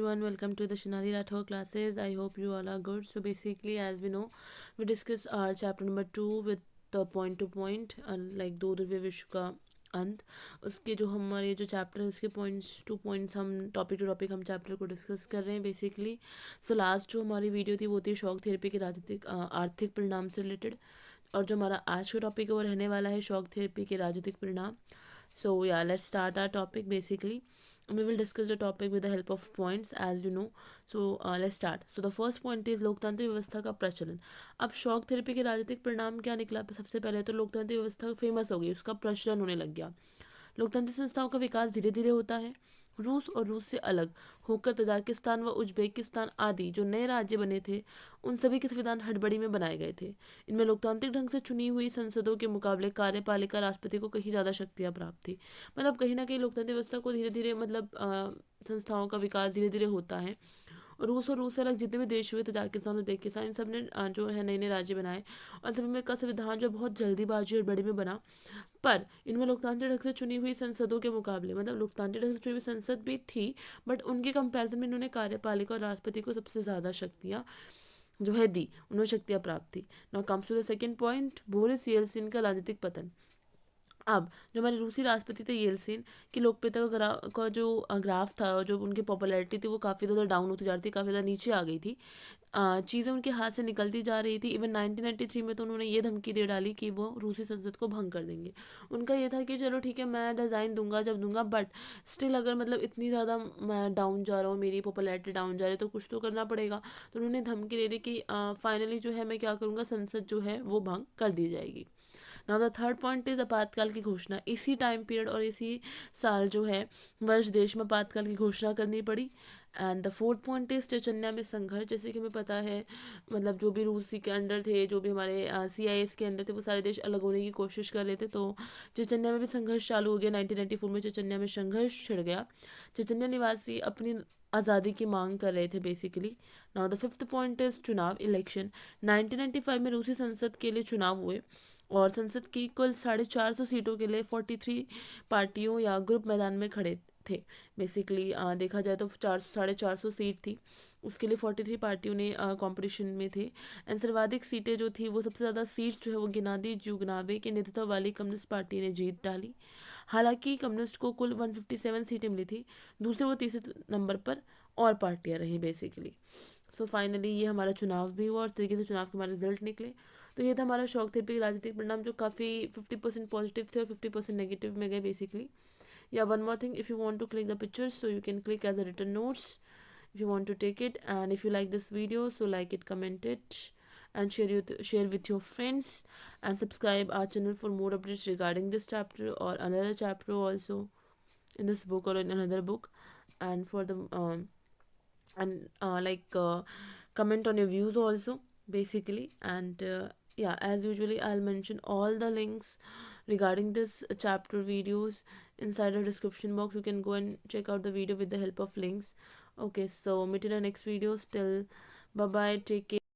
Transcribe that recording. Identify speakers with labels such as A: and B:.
A: everyone, welcome to the Shinali Rathore classes. I hope you all are good. So basically, as we know, we discuss our chapter number 2 with the point to point, like दो ध्रुवीय विश्व का अंत. उसके जो हमारे जो chapter है उसके पॉइंट्स टू पॉइंट्स हम टॉपिक टू टॉपिक हम चैप्टर को डिस्कस कर रहे हैं बेसिकली. सो लास्ट जो हमारी वीडियो थी वो थी शॉक थेरेपी के राजनीतिक आर्थिक परिणाम से रिलेटेड, और जो हमारा आज का टॉपिक है वो रहने वाला है शॉक थेरेपी के राजनीतिक परिणाम. So yeah, let's start our topic basically. We will discuss the topic with the help of points as you know. So let's start. So the first point is लोकतांत्रिक व्यवस्था का प्रचलन. अब शॉक थेरेपी के राजनीतिक परिणाम क्या निकला? सबसे पहले तो लोकतांत्रिक व्यवस्था फेमस हो गई, उसका प्रचलन होने लग गया. लोकतांत्रिक संस्थाओं का विकास धीरे धीरे होता है. रूस और रूस से अलग होकर तजाकिस्तान व उज्बेकिस्तान आदि जो नए राज्य बने थे उन सभी के संविधान हड़बड़ी में बनाए गए थे. इनमें लोकतांत्रिक ढंग से चुनी हुई संसदों के मुकाबले कार्यपालिका राष्ट्रपति को कहीं ज़्यादा शक्तियाँ प्राप्त थी. मतलब कहीं ना कहीं लोकतांत्रिक व्यवस्था को धीरे धीरे मतलब संस्थाओं का विकास धीरे धीरे होता है. रूस और रूस से अलग जितने भी देश हुए तजाकिस्तान उज्बेकिस्तान इन सब ने जो है नए नए राज्य बनाए, और सभी में का संविधान जो बहुत जल्दीबाजी और बड़ी में बना. पर इनमें लोकतांत्रिक ढंग से चुनी हुई संसदों के मुकाबले, मतलब लोकतांत्रिक ढंग से चुनी हुई संसद भी थी, बट उनके कंपैरिजन में इन्होंने कार्यपालिका और राष्ट्रपति को सबसे ज़्यादा शक्तियाँ जो है दी, उन्हें शक्तियाँ प्राप्त थी. Now comes to the second point, Boris Yeltsin का राजनीतिक पतन. अब जो हमारे रूसी राष्ट्रपति थे येल्सिन की लोकप्रियता का जो ग्राफ था, जो उनकी पॉपुलैरिटी थी वो काफ़ी ज़्यादा डाउन होती जा रही थी, काफ़ी ज़्यादा नीचे आ गई थी. चीज़ें उनके हाथ से निकलती जा रही थी. इवन 1993 में तो उन्होंने ये धमकी दे डाली कि वो रूसी संसद को भंग कर देंगे. उनका ये था कि चलो ठीक है, मैं डिज़ाइन दूंगा जब दूंगा, बट स्टिल अगर मतलब इतनी ज़्यादा मैं डाउन जा रहा हूँ, मेरी पॉपुलैरिटी डाउन जा रही है, तो कुछ तो करना पड़ेगा. तो उन्होंने धमकी दे दी कि फाइनली जो है मैं क्या करूँगा, संसद जो है वो भंग कर दी जाएगी. Now the third point is आपातकाल की घोषणा. इसी टाइम पीरियड और इसी साल जो है वर्ष देश में आपातकाल की घोषणा करनी पड़ी. And the fourth point is Chechnya में संघर्ष. जैसे कि हमें पता है, मतलब जो भी रूसी के अंडर थे, जो भी हमारे CIS के अंडर थे, वो सारे देश अलग होने की कोशिश कर रहे थे. तो चेचन्या में भी संघर्ष चालू हो गया. 1994 में चेचन्या में संघर्ष छिड़ गया. चेचन्या निवासी अपनी आज़ादी की मांग कर रहे थे basically. Now the fifth point is चुनाव इलेक्शन. 1995 में रूसी संसद के लिए चुनाव हुए और संसद की कुल 450 सीटों के लिए 43 पार्टियों या ग्रुप मैदान में खड़े थे. बेसिकली देखा जाए तो 450 सीट थी, उसके लिए 43 पार्टियों ने कंपटीशन में थे. एंड सर्वाधिक सीटें जो थी वो सबसे ज़्यादा सीट्स जो है वो गेनादी जुगनावे के नेतृत्व वाली कम्युनिस्ट पार्टी ने जीत डाली. हालांकि कम्युनिस्ट को कुल 157 सीटें मिली थी. दूसरे वो तीसरे नंबर पर और पार्टियां रही बेसिकली. सो फाइनली ये हमारा चुनाव भी हुआ और इस तरीके से चुनाव के हमारे रिजल्ट निकले. तो ये था हमारा शौक थेरेपी के राजनीतिक परिणाम, जो काफ़ी 50% पॉजिटिव थे और 50% नेगेटिव में गए बेसिकली. या one more thing, if you want to click the pictures so you can click as a written notes if you want to take it. And if you like this video, so like it, comment it, and share with your friends, and subscribe our channel for more updates regarding this chapter or another chapter also in this book or in another book. And for the and comment on your views also basically. And yeah, as usually I'll mention all the links regarding this chapter videos inside the description box. You can go and check out the video with the help of links. Okay, so meet in the next video. Still, bye bye, take care.